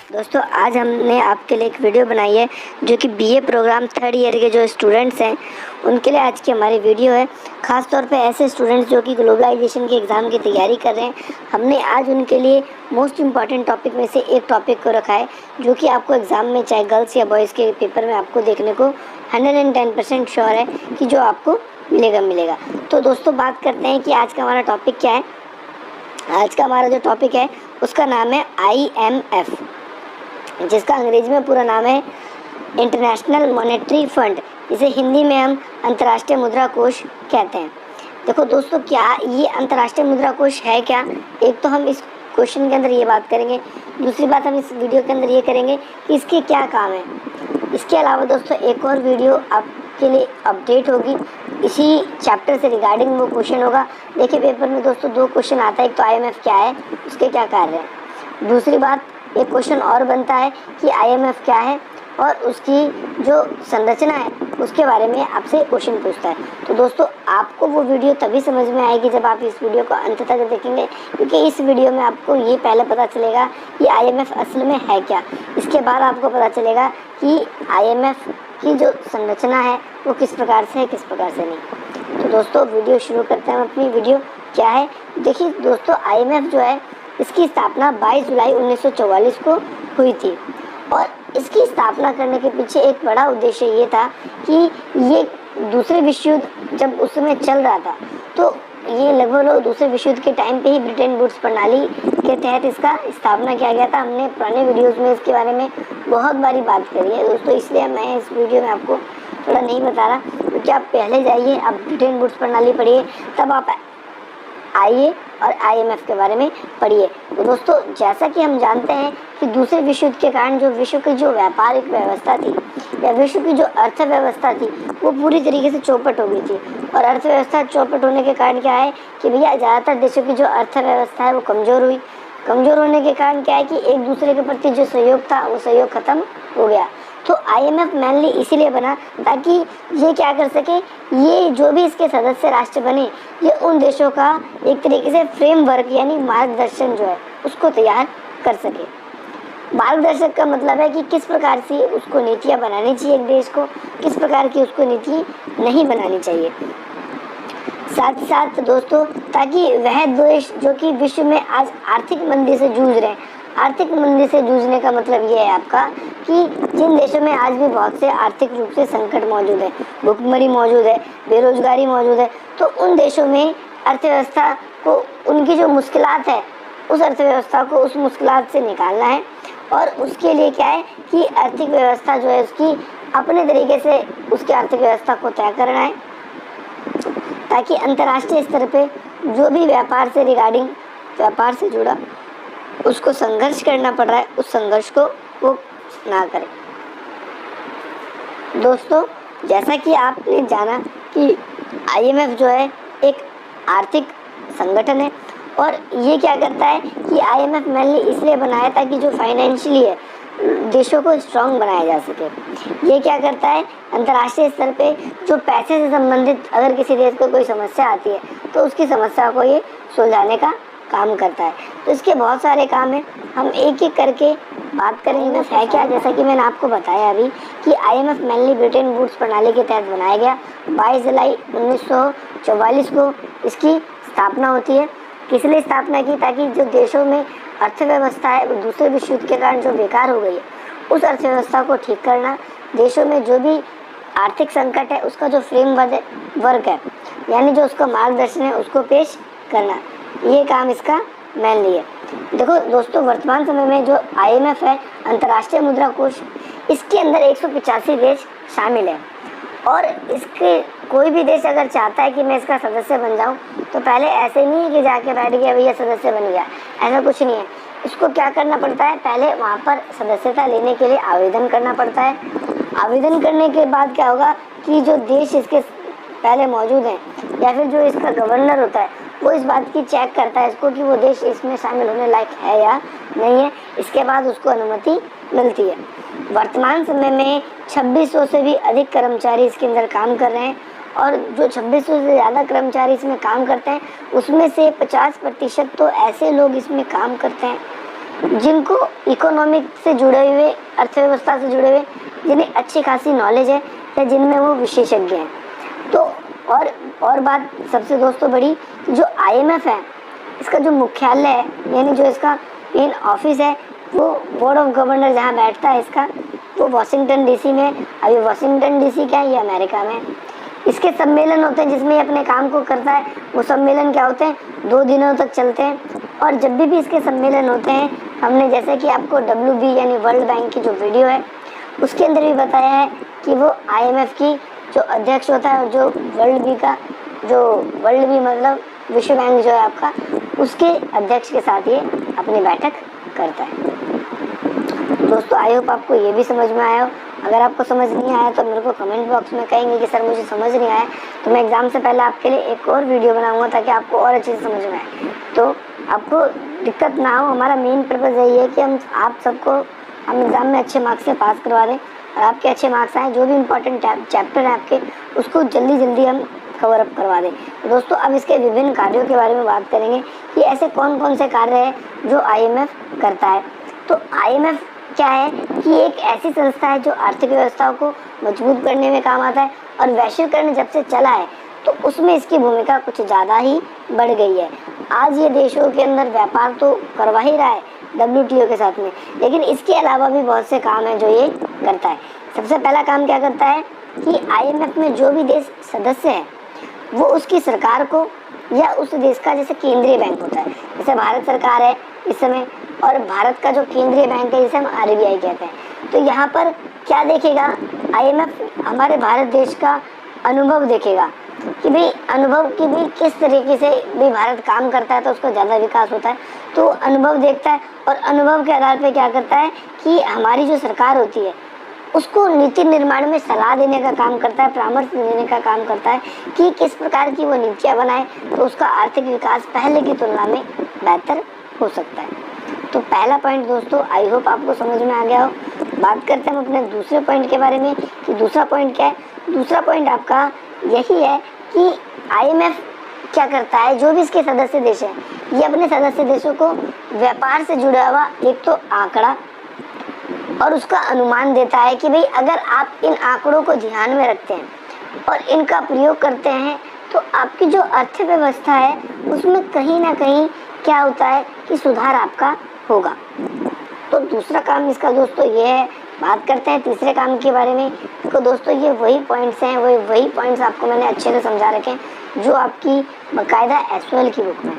दोस्तों आज हमने आपके लिए एक वीडियो बनाई है जो कि बीए प्रोग्राम थर्ड ईयर के जो स्टूडेंट्स हैं उनके लिए आज की हमारी वीडियो है। ख़ास तौर पे ऐसे स्टूडेंट्स जो कि ग्लोबलाइजेशन के एग्ज़ाम की तैयारी कर रहे हैं। हमने आज उनके लिए मोस्ट इम्पॉर्टेंट टॉपिक में से एक टॉपिक को रखा है जो कि आपको एग्ज़ाम में चाहे गर्ल्स या बॉयज़ के पेपर में आपको देखने को 110% श्योर है कि जो आपको मिलेगा। तो दोस्तों बात करते हैं कि आज का हमारा टॉपिक क्या है। आज का हमारा जो टॉपिक है उसका नाम है IMF, जिसका अंग्रेजी में पूरा नाम है इंटरनेशनल मॉनेटरी फंड, इसे हिंदी में हम अंतर्राष्ट्रीय मुद्रा कोष कहते हैं। देखो दोस्तों, क्या ये अंतर्राष्ट्रीय मुद्रा कोष है क्या, एक तो हम इस क्वेश्चन के अंदर ये बात करेंगे। दूसरी बात हम इस वीडियो के अंदर ये करेंगे कि इसके क्या काम है। इसके अलावा दोस्तों एक और वीडियो आपके लिए अपडेट होगी, इसी चैप्टर से रिगार्डिंग वो क्वेश्चन होगा। देखिए पेपर में दोस्तों दो क्वेश्चन आता है, एक तो IMF क्या है, उसके क्या कार्य हैं। दूसरी बात एक क्वेश्चन और बनता है कि IMF क्या है और उसकी जो संरचना है उसके बारे में आपसे क्वेश्चन पूछता है। तो दोस्तों आपको वो वीडियो तभी समझ में आएगी जब आप इस वीडियो को अंत तक देखेंगे, क्योंकि इस वीडियो में आपको ये पहले पता चलेगा कि IMF असल में है क्या। इसके बाद आपको पता चलेगा कि IMF की जो संरचना है वो किस प्रकार से है, किस प्रकार से नहीं। तो दोस्तों वीडियो शुरू करते हैं। हम अपनी वीडियो क्या है, देखिए दोस्तों IMF जो है इसकी स्थापना 22 जुलाई 1944 को हुई थी और इसकी स्थापना करने के पीछे एक बड़ा उद्देश्य ये था कि ये दूसरे विश्व युद्ध जब उस समय चल रहा था तो ये लगभग दूसरे विश्व युद्ध के टाइम पे ही ब्रिटेन वुड्स प्रणाली के तहत इसका स्थापना किया गया था। हमने पुराने वीडियोस में इसके बारे में बहुत बारी बात करी है दोस्तों, इसलिए मैं इस वीडियो में आपको थोड़ा नहीं बता रहा, क्योंकि आप पहले जाइए, आप ब्रिटेन वुड्स प्रणाली पढ़िए, तब आप आइए और IMF के बारे में पढ़िए। तो दोस्तों जैसा कि हम जानते हैं कि दूसरे विश्व युद्ध के कारण जो विश्व की जो व्यापारिक व्यवस्था थी या विश्व की जो अर्थव्यवस्था थी वो पूरी तरीके से चौपट हो गई थी। और अर्थव्यवस्था चौपट होने के कारण क्या है कि भैया ज़्यादातर देशों की जो अर्थव्यवस्था है वो कमज़ोर हुई। कमज़ोर होने के कारण क्या है कि एक दूसरे के प्रति जो सहयोग था वो सहयोग ख़त्म हो गया। तो IMF मेनली इसीलिए बना ताकि ये क्या कर सके, ये जो भी इसके सदस्य राष्ट्र बने ये उन देशों का एक तरीके से फ्रेमवर्क यानी मार्गदर्शन जो है उसको तैयार कर सके। मार्गदर्शक का मतलब है कि किस प्रकार से उसको नीतियाँ बनानी चाहिए एक देश को, किस प्रकार की उसको नीति नहीं बनानी चाहिए। साथ ही साथ दोस्तों ताकि वह देश जो कि विश्व में आज आर्थिक मंदी से जूझ रहे हैं, आर्थिक मंदी से जूझने का मतलब ये है आपका कि जिन देशों में आज भी बहुत से आर्थिक रूप से संकट मौजूद है, भुखमरी मौजूद है, बेरोजगारी मौजूद है, तो उन देशों में अर्थव्यवस्था को उनकी जो मुश्किलात है उस अर्थव्यवस्था को उस मुश्किलात से निकालना है। और उसके लिए क्या है कि आर्थिक व्यवस्था जो है उसकी अपने तरीके से उसकी आर्थिक व्यवस्था को तय करना है, ताकि अंतर्राष्ट्रीय स्तर पे जो भी व्यापार से रिगार्डिंग व्यापार से जुड़ा उसको संघर्ष करना पड़ रहा है उस संघर्ष को वो ना करे। दोस्तों जैसा कि आपने जाना कि IMF जो है एक आर्थिक संगठन है और ये क्या करता है कि IMF मेनली इसलिए बनाया ताकि जो फाइनेंशियली है देशों को स्ट्रांग बनाया जा सके। ये क्या करता है, अंतर्राष्ट्रीय स्तर पे जो पैसे से संबंधित अगर किसी देश को कोई समस्या आती है तो उसकी समस्या को ये सुलझाने का काम करता है। तो इसके बहुत सारे काम हैं, हम एक एक करके बात करेंगे। है क्या, जैसा कि मैंने आपको बताया अभी कि IMF मेनली ब्रिटेन वुड्स प्रणाली के तहत बनाया गया। 22 जुलाई 1944 को इसकी स्थापना होती है। किस लिए स्थापना की, ताकि जो देशों में अर्थव्यवस्था है वो दूसरे विश्व युद्ध के कारण जो बेकार हो गई है उस अर्थव्यवस्था को ठीक करना, देशों में जो भी आर्थिक संकट है उसका जो फ्रेमवर्क है यानी जो उसका मार्गदर्शन है उसको पेश करना, ये काम इसका मेनली है। देखो दोस्तों वर्तमान समय में जो IMF है अंतर्राष्ट्रीय मुद्रा कोष, इसके अंदर 185 देश शामिल है और इसके कोई भी देश अगर चाहता है कि मैं इसका सदस्य बन जाऊं तो पहले ऐसे नहीं है कि जाके बैठ गया भैया सदस्य बन गया, ऐसा कुछ नहीं है। इसको क्या करना पड़ता है, पहले वहाँ पर सदस्यता लेने के लिए आवेदन करना पड़ता है। आवेदन करने के बाद क्या होगा कि जो देश इसके पहले मौजूद हैं या फिर जो इसका गवर्नर होता है वो इस बात की चेक करता है इसको कि वो देश इसमें शामिल होने लायक है या नहीं है। इसके बाद उसको अनुमति मिलती है। वर्तमान समय में 2600 से भी अधिक कर्मचारी इसके अंदर काम कर रहे हैं और जो 2600 से ज़्यादा कर्मचारी इसमें काम करते हैं उसमें से 50% तो ऐसे लोग इसमें काम करते हैं जिनको इकोनॉमिक से जुड़े हुए, अर्थव्यवस्था से जुड़े हुए, जिन्हें अच्छी खासी नॉलेज है या जिनमें वो विशेषज्ञ हैं। तो और बात सबसे दोस्तों बड़ी, जो IMF है इसका जो मुख्यालय है, यानी जो इसका मेन ऑफिस है, वो बोर्ड ऑफ गवर्नर जहाँ बैठता है इसका, वो वाशिंगटन DC में। अभी वाशिंगटन DC क्या है, ये अमेरिका में। इसके सम्मेलन होते हैं जिसमें ये अपने काम को करता है। वो सम्मेलन क्या होते हैं, 2 दिनों तक चलते हैं। और जब भी इसके सम्मेलन होते हैं, हमने जैसे कि आपको WB यानी वर्ल्ड बैंक की जो वीडियो है उसके अंदर भी बताया है कि वो IMF की जो अध्यक्ष होता है और जो वर्ल्ड भी मतलब विश्व बैंक जो है आपका, उसके अध्यक्ष के साथ ये अपनी बैठक करता है। दोस्तों आई होप आपको ये भी समझ में आया हो। अगर आपको समझ नहीं आया तो मेरे को कमेंट बॉक्स में कहेंगे कि सर मुझे समझ नहीं आया, तो मैं एग्ज़ाम से पहले आपके लिए एक और वीडियो बनाऊंगा ताकि आपको और अच्छे से समझ में आए, तो आपको दिक्कत ना हो। हमारा मेन पर्पज़ यही है कि हम एग्ज़ाम में अच्छे मार्क्स से पास करवा दें और आपके अच्छे मार्क्स आए, जो भी इंपॉर्टेंट चैप्टर है आपके उसको जल्दी हम कवर अप करवा दें। तो दोस्तों अब इसके विभिन्न कार्यों के बारे में बात करेंगे कि ऐसे कौन से कार्य हैं जो IMF करता है। तो IMF क्या है कि एक ऐसी संस्था है जो आर्थिक व्यवस्थाओं को मजबूत करने में काम आता है, और वैश्वीकरण जब से चला है तो उसमें इसकी भूमिका कुछ ज़्यादा ही बढ़ गई है। आज ये देशों के अंदर व्यापार तो करवा ही रहा है WTO के साथ में, लेकिन इसके अलावा भी बहुत से काम हैं जो ये करता है। सबसे पहला काम क्या करता है कि IMF में जो भी देश सदस्य है वो उसकी सरकार को या उस देश का जैसे केंद्रीय बैंक होता है, जैसे भारत सरकार है इस समय, और भारत का जो केंद्रीय बैंक है जिसे हम RBI कहते हैं। तो यहाँ पर क्या देखेगा IMF, हमारे भारत देश का अनुभव देखेगा कि भाई किस तरीके से भी भारत काम करता है तो उसका ज़्यादा विकास होता है, तो अनुभव देखता है और अनुभव के आधार पर क्या करता है कि हमारी जो सरकार होती है उसको नीति निर्माण में सलाह देने का काम करता है, परामर्श देने का काम करता है कि किस प्रकार की वो नीतियाँ बनाए तो उसका आर्थिक विकास पहले की तुलना में बेहतर हो सकता है। तो पहला पॉइंट दोस्तों आई होप आपको समझ में आ गया हो। बात करते हैं हम अपने दूसरे पॉइंट के बारे में कि दूसरा पॉइंट क्या है। दूसरा पॉइंट आपका यही है कि IMF क्या करता है, जो भी इसके सदस्य देश हैं ये अपने सदस्य देशों को व्यापार से जुड़ा हुआ एक तो आंकड़ा और उसका अनुमान देता है कि भाई अगर आप इन आंकड़ों को ध्यान में रखते हैं और इनका प्रयोग करते हैं तो आपकी जो अर्थव्यवस्था है उसमें कहीं ना कहीं क्या होता है कि सुधार आपका होगा। तो दूसरा काम इसका दोस्तों ये है। बात करते हैं तीसरे काम के बारे में। तो दोस्तों ये वही पॉइंट्स हैं, वही पॉइंट्स आपको मैंने अच्छे से समझा रखे हैं जो आपकी बाकायदा SOL की बुक में।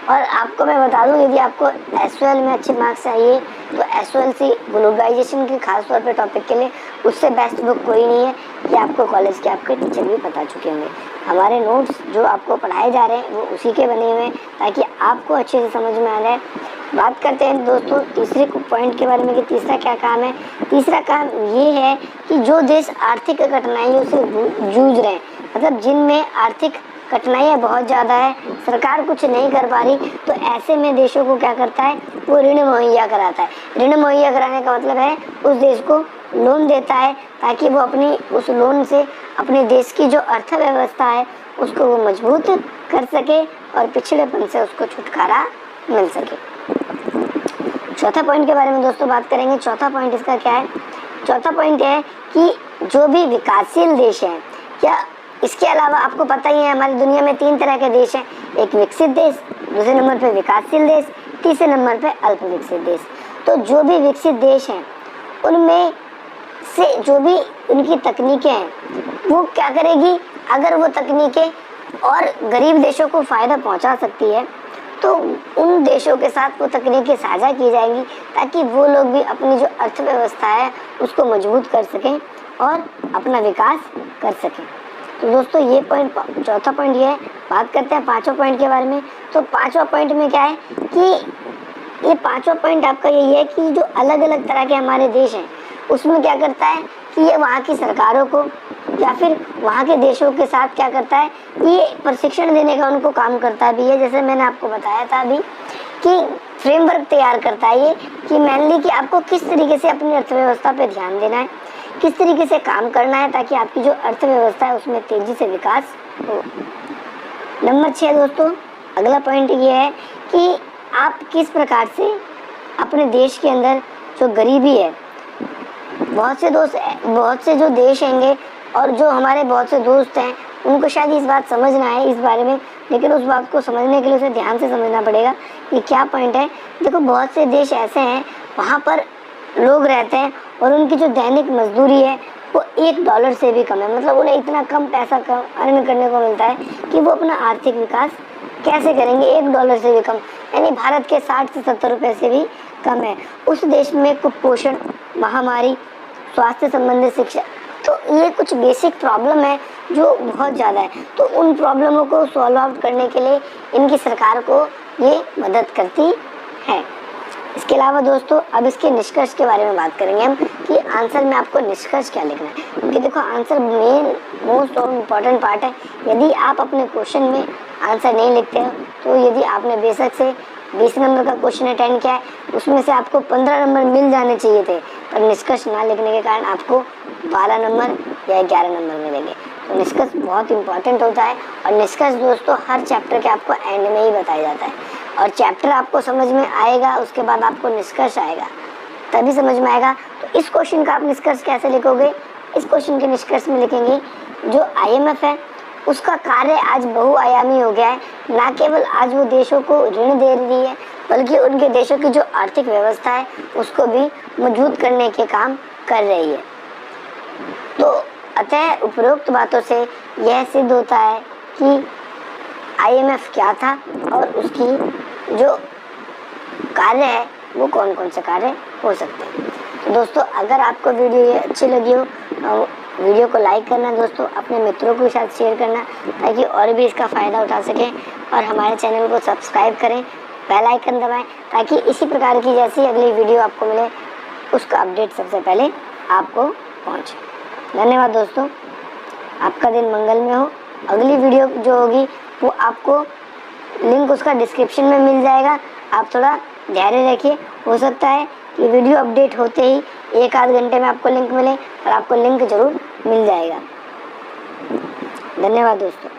और आपको मैं बता दूं, यदि आपको SOL में अच्छे मार्क्स चाहिए तो SOL से ग्लोबलाइजेशन के खास तौर पे टॉपिक के लिए उससे बेस्ट बुक कोई नहीं है। ये आपको कॉलेज के आपके टीचर भी बता चुके होंगे। हमारे नोट्स जो आपको पढ़ाए जा रहे हैं वो उसी के बने हुए हैं ताकि आपको अच्छे से समझ में आ जाए। बात करते हैं दोस्तों तीसरे पॉइंट के बारे में कि तीसरा क्या काम है। तीसरा काम ये है कि जो देश आर्थिक कठिनाइयों से जूझ रहे हैं, मतलब जिनमें आर्थिक कठिनाइयाँ बहुत ज़्यादा है, सरकार कुछ नहीं कर पा रही, तो ऐसे में देशों को क्या करता है, वो ऋण मुहैया कराता है। ऋण मुहैया कराने का मतलब है उस देश को लोन देता है ताकि वो अपनी उस लोन से अपने देश की जो अर्थव्यवस्था है उसको वो मजबूत कर सके और पिछड़ेपन से उसको छुटकारा मिल सके। चौथा पॉइंट के बारे में दोस्तों बात करेंगे। चौथा पॉइंट इसका क्या है। चौथा पॉइंट है कि जो भी विकासशील देश हैं, क्या इसके अलावा आपको पता ही है हमारी दुनिया में 3 तरह के देश हैं, एक विकसित देश, दूसरे नंबर पे विकासशील देश, तीसरे नंबर पे अल्प विकसित देश। तो जो भी विकसित देश हैं उनमें से जो भी उनकी तकनीकें हैं वो क्या करेगी, अगर वो तकनीकें और गरीब देशों को फ़ायदा पहुंचा सकती है तो उन देशों के साथ वो तकनीकें साझा की जाएंगी ताकि वो लोग भी अपनी जो अर्थव्यवस्था है उसको मजबूत कर सकें और अपना विकास कर सकें। तो दोस्तों ये पॉइंट, चौथा पॉइंट ये है। बात करते हैं पांचवा पॉइंट के बारे में। तो पांचवा पॉइंट में क्या है कि ये पांचवा पॉइंट आपका यही है कि जो अलग अलग तरह के हमारे देश हैं उसमें क्या करता है कि ये वहाँ की सरकारों को या फिर वहाँ के देशों के साथ क्या करता है, ये प्रशिक्षण देने का उनको काम करता भी है। जैसे मैंने आपको बताया था अभी कि फ्रेमवर्क तैयार करता है ये कि मेनली कि आपको किस तरीके से अपनी अर्थव्यवस्था पे ध्यान देना है, किस तरीके से काम करना है ताकि आपकी जो अर्थव्यवस्था है उसमें तेजी से विकास हो। नंबर 6 दोस्तों अगला पॉइंट ये है कि आप किस प्रकार से अपने देश के अंदर जो गरीबी है, बहुत से जो देश हैंगे और जो हमारे बहुत से दोस्त हैं उनको शायद इस बात समझ ना आए इस बारे में, लेकिन उस बात को समझने के लिए उसे ध्यान से समझना पड़ेगा कि क्या पॉइंट है। देखो, बहुत से देश ऐसे हैं वहाँ पर लोग रहते हैं और उनकी जो दैनिक मजदूरी है वो $1 से भी कम है। मतलब उन्हें इतना कम पैसा अर्न करने को मिलता है कि वो अपना आर्थिक विकास कैसे करेंगे, $1 से भी कम, यानी भारत के 60 से 70 रुपये से भी कम है। उस देश में कुपोषण, महामारी, स्वास्थ्य संबंधी शिक्षा, तो ये कुछ बेसिक प्रॉब्लम है जो बहुत ज़्यादा है। तो उन प्रॉब्लमों को सॉल्व आउट करने के लिए इनकी सरकार को ये मदद करती है। इसके अलावा दोस्तों, अब इसके निष्कर्ष के बारे में बात करेंगे हम कि आंसर में आपको निष्कर्ष क्या लिखना है। क्योंकि देखो, आंसर मेन मोस्ट और इम्पॉर्टेंट पार्ट है। यदि आप अपने क्वेश्चन में आंसर नहीं लिखते हो तो यदि आपने बेशक से 20 नंबर का क्वेश्चन अटेंड किया है, उसमें से आपको 15 नंबर मिल जाने चाहिए थे, पर निष्कर्ष ना लिखने के कारण आपको 12 नंबर या 11 नंबर मिलेंगे। तो निष्कर्ष बहुत इंपॉर्टेंट होता है और निष्कर्ष दोस्तों हर चैप्टर के आपको एंड में ही बताया जाता है। और चैप्टर आपको समझ में आएगा, उसके बाद आपको निष्कर्ष आएगा, तभी समझ में आएगा। तो इस क्वेश्चन का आप निष्कर्ष कैसे लिखोगे? इस क्वेश्चन के निष्कर्ष में लिखेंगे जो IMF है उसका कार्य आज बहुआयामी हो गया है। ना केवल आज वो देशों को ऋण दे रही है, बल्कि उनके देशों की जो आर्थिक व्यवस्था है उसको भी मजबूत करने के काम कर रही है। तो अतः उपरोक्त बातों से यह सिद्ध होता है कि IMF क्या था और उसकी जो कार्य है वो कौन कौन से कार्य हो सकते हैं। तो दोस्तों, अगर आपको वीडियो ये अच्छी लगी हो तो वीडियो को लाइक करना दोस्तों, अपने मित्रों के साथ शेयर करना ताकि और भी इसका फ़ायदा उठा सकें, और हमारे चैनल को सब्सक्राइब करें, बेल आइकन दबाएं ताकि इसी प्रकार की जैसी अगली वीडियो आपको मिले उसका अपडेट सबसे पहले आपको पहुंचे। धन्यवाद दोस्तों, आपका दिन मंगल में हो। अगली वीडियो जो होगी वो आपको लिंक उसका डिस्क्रिप्शन में मिल जाएगा। आप थोड़ा धैर्य रखिए, हो सकता है कि वीडियो अपडेट होते ही 1 आध घंटे में आपको लिंक मिले, और आपको लिंक ज़रूर मिल जाएगा। धन्यवाद दोस्तों।